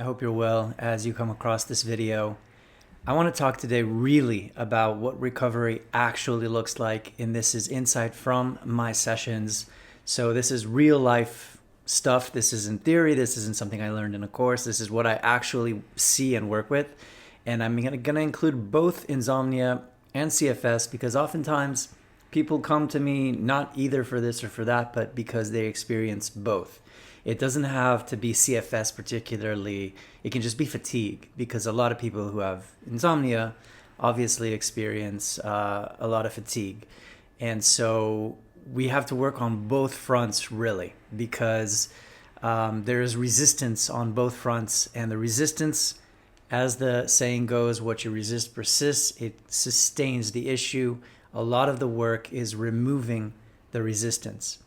I hope you're well as you come across this video. I want to talk today really about what recovery actually looks like, and this is insight from my sessions. So this is real life stuff. This isn't theory. This isn't something I learned in a course. This is what I actually see and work with. And I'm going to include both insomnia and CFS because oftentimes people come to me not either for this or for that, but because they experience both. It doesn't have to be CFS particularly. It can just be fatigue because a lot of people who have insomnia obviously experience a lot of fatigue. And so we have to work on both fronts really because there is resistance on both fronts. And the resistance, as the saying goes, what you resist persists. It sustains the issue. A lot of the work is removing the resistance.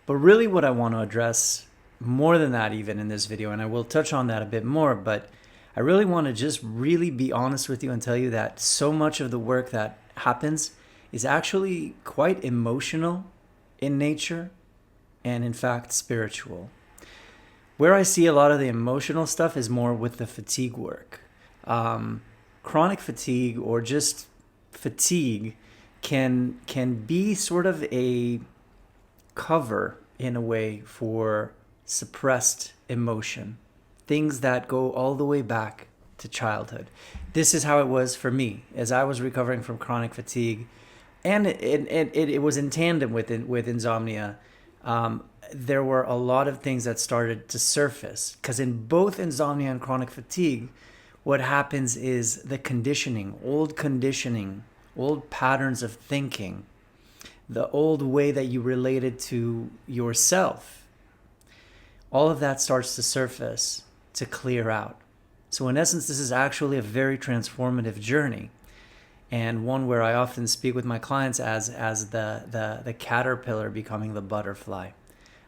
But really what I want to address more than that even in this video, and I will touch on that a bit more, but I really want to just really be honest with you and tell you that so much of the work that happens is actually quite emotional in nature and in fact spiritual. Where I see a lot of the emotional stuff is more with the fatigue work. Chronic fatigue or just fatigue can be sort of a cover in a way for suppressed emotion, things that go all the way back to childhood. This is how it was for me as I was recovering from chronic fatigue, and it was in tandem with insomnia. There were a lot of things that started to surface because in both insomnia and chronic fatigue, what happens is the conditioning, old patterns of thinking, the old way that you related to yourself. All of that starts to surface, to clear out. So in essence, this is actually a very transformative journey, and one where I often speak with my clients as the caterpillar becoming the butterfly.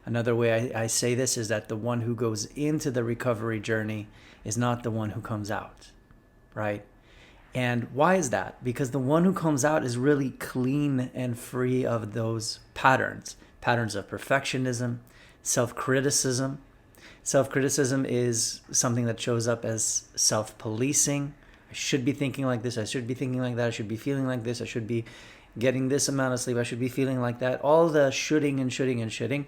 Another way I say this is that the one who goes into the recovery journey is not the one who comes out, right? And why is that? Because the one who comes out is really clean and free of those patterns of perfectionism, self-criticism. Self-criticism is something that shows up as self-policing. I should be thinking like this. I should be thinking like that. I should be feeling like this. I should be getting this amount of sleep. I should be feeling like that. All the shoulding and shoulding and shitting.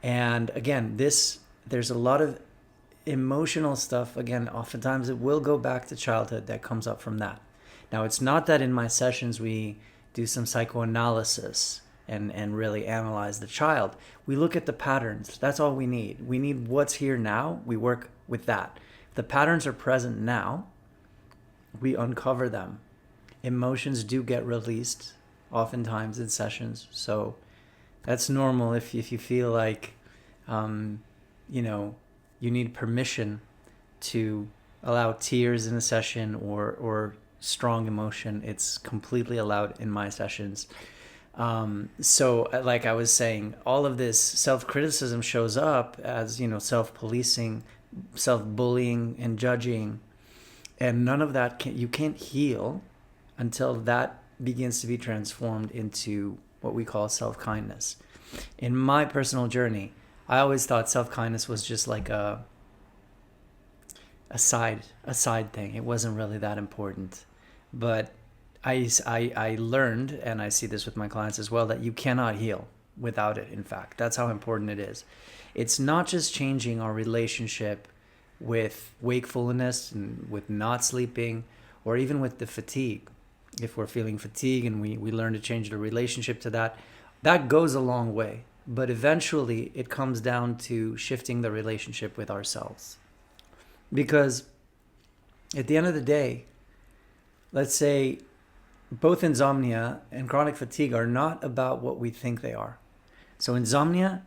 And again, there's a lot of emotional stuff. Again, oftentimes it will go back to childhood that comes up from that. Now, it's not that in my sessions we do some psychoanalysis and really analyze the child. We look at the patterns. That's all we need. We need what's here now. We work with that. If the patterns are present now, we uncover them. Emotions do get released oftentimes in sessions. So that's normal if you feel like, you need permission to allow tears in a session or strong emotion. It's completely allowed in my sessions. So like I was saying, all of this self-criticism shows up as, self-policing, self-bullying and judging. And none of that you can't heal until that begins to be transformed into what we call self-kindness. In my personal journey, I always thought self-kindness was just like a side thing. It wasn't really that important. But I learned, and I see this with my clients as well, that you cannot heal without it, in fact. That's how important it is. It's not just changing our relationship with wakefulness and with not sleeping, or even with the fatigue. If we're feeling fatigue and we learn to change the relationship to that, that goes a long way. But eventually it comes down to shifting the relationship with ourselves. Because at the end of the day, let's say both insomnia and chronic fatigue are not about what we think they are. So insomnia,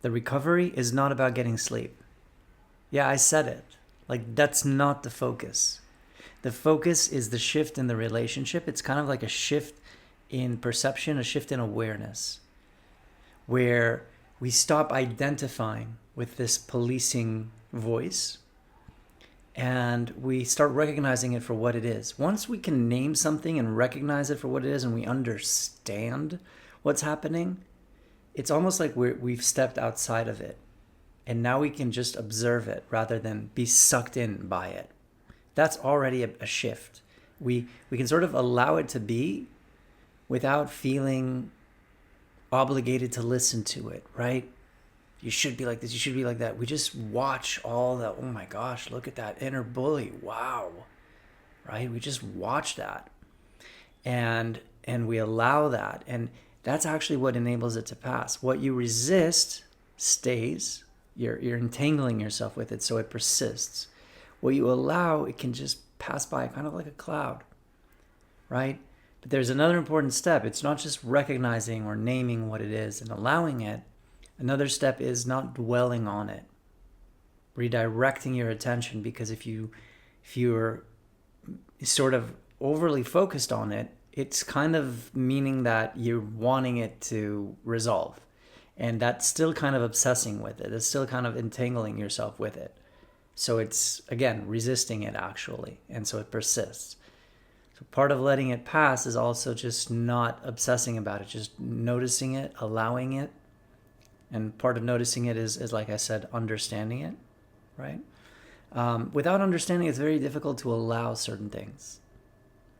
the recovery is not about getting sleep. Yeah, I said it. Like, that's not the focus. The focus is the shift in the relationship. It's kind of like a shift in perception, a shift in awareness, where we stop identifying with this policing voice and we start recognizing it for what it is. Once we can name something and recognize it for what it is and we understand what's happening, it's almost like we've stepped outside of it. And now we can just observe it rather than be sucked in by it. That's already a shift. We can sort of allow it to be without feeling obligated to listen to it, right? You should be like this, you should be like that. We just watch all the, oh my gosh, look at that inner bully. Wow. Right? We just watch that. And we allow that. And that's actually what enables it to pass. What you resist stays. You're entangling yourself with it, so it persists. What you allow, it can just pass by, kind of like a cloud, right? But there's another important step. It's not just recognizing or naming what it is and allowing it. Another step is not dwelling on it, redirecting your attention, because if you're sort of overly focused on it, it's kind of meaning that you're wanting it to resolve. And that's still kind of obsessing with it. It's still kind of entangling yourself with it. So it's, again, resisting it actually. And so it persists. So part of letting it pass is also just not obsessing about it, just noticing it, allowing it. And part of noticing it is like I said, understanding it, right? Without understanding, it's very difficult to allow certain things.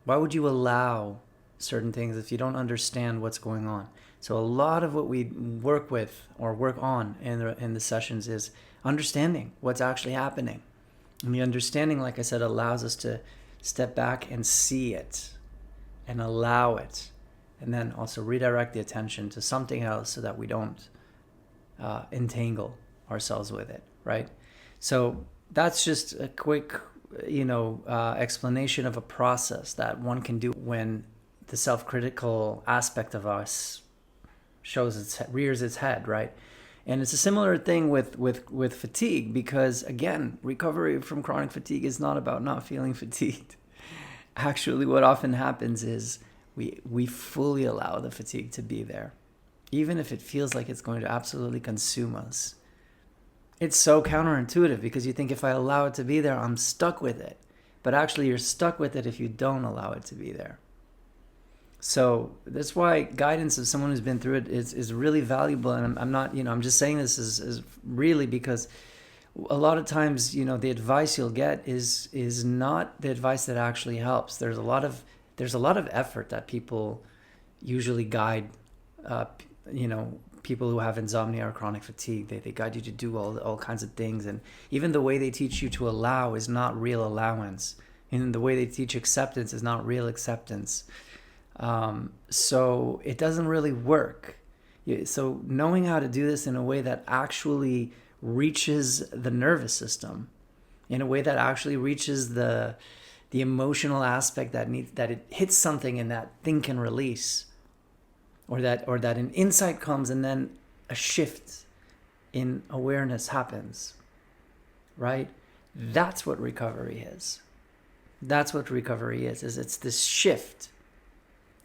Why would you allow certain things if you don't understand what's going on? So a lot of what we work with or work on in the sessions is understanding what's actually happening. And the understanding, like I said, allows us to step back and see it and allow it, and then also redirect the attention to something else so that we don't entangle ourselves with it, right? So that's just a quick, explanation of a process that one can do when the self-critical aspect of us rears its head, right? And it's a similar thing with fatigue, because again, recovery from chronic fatigue is not about not feeling fatigued. Actually, what often happens is we fully allow the fatigue to be there, even if it feels like it's going to absolutely consume us. It's so counterintuitive, because you think if I allow it to be there, I'm stuck with it. But actually, you're stuck with it if you don't allow it to be there. So that's why guidance of someone who's been through it is really valuable. And I'm not, I'm just saying this is really because a lot of times, the advice you'll get is not the advice that actually helps. There's a lot of effort that people usually guide, people who have insomnia or chronic fatigue. They guide you to do all kinds of things. And even the way they teach you to allow is not real allowance. And the way they teach acceptance is not real acceptance. So it doesn't really work. So knowing how to do this in a way that actually reaches the nervous system, in a way that actually reaches the emotional aspect that it hits something and that thing can release, or that an insight comes and then a shift in awareness happens, right? That's what recovery is. That's what recovery is it's this shift.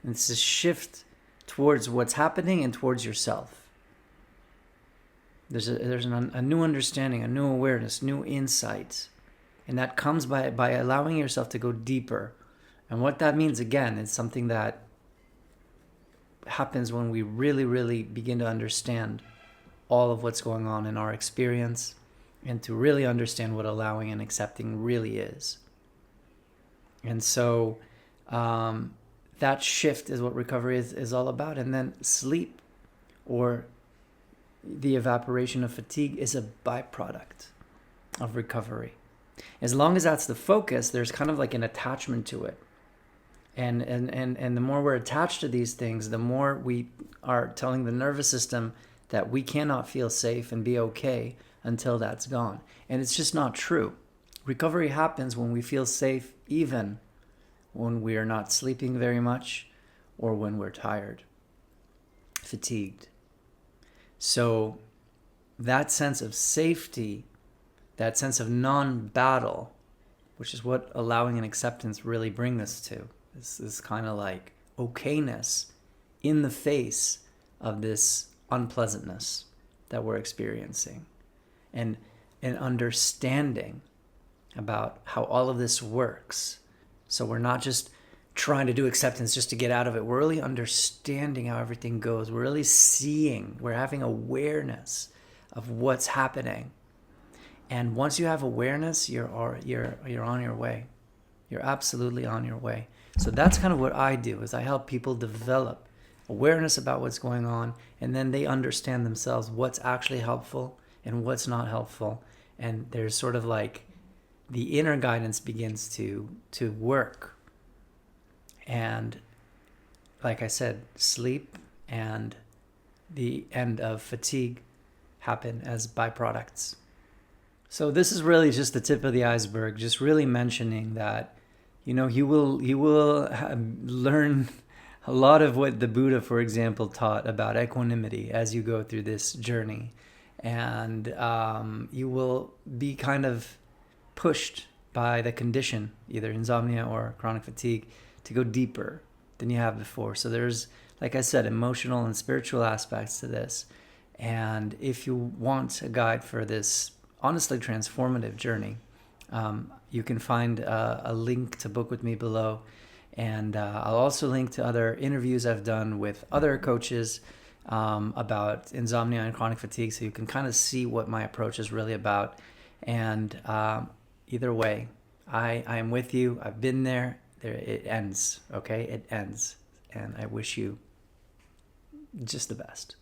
It's a shift towards what's happening and towards yourself. There's a new understanding, a new awareness, new insight. And that comes by allowing yourself to go deeper. And what that means, again, is something that happens when we really, really begin to understand all of what's going on in our experience, and to really understand what allowing and accepting really is. And so that shift is what recovery is all about. And then sleep, or the evaporation of fatigue, is a byproduct of recovery. As long as that's the focus, there's kind of like an attachment to it. And the more we're attached to these things, the more we are telling the nervous system that we cannot feel safe and be okay until that's gone. And it's just not true. Recovery happens when we feel safe, even when we are not sleeping very much, or when we're tired, fatigued. So that sense of safety, that sense of non-battle, which is what allowing and acceptance really bring us to, this kind of like okayness in the face of this unpleasantness that we're experiencing, and an understanding about how all of this works. So we're not just trying to do acceptance just to get out of it. We're really understanding how everything goes. We're really seeing, we're having awareness of what's happening. And once you have awareness, you're on your way. You're absolutely on your way. So that's kind of what I do, is I help people develop awareness about what's going on, and then they understand themselves what's actually helpful and what's not helpful. And there's sort of like the inner guidance begins to work. And like I said, sleep and the end of fatigue happen as byproducts. So this is really just the tip of the iceberg, just really mentioning that, you will learn a lot of what the Buddha, for example, taught about equanimity as you go through this journey. And you will be kind of pushed by the condition, either insomnia or chronic fatigue, to go deeper than you have before. So there's, like I said, emotional and spiritual aspects to this. And if you want a guide for this honestly transformative journey, you can find a link to book with me below. And I'll also link to other interviews I've done with other coaches about insomnia and chronic fatigue, so you can kind of see what my approach is really about. And either way, I am with you. I've been there. It ends, okay? It ends. And I wish you just the best.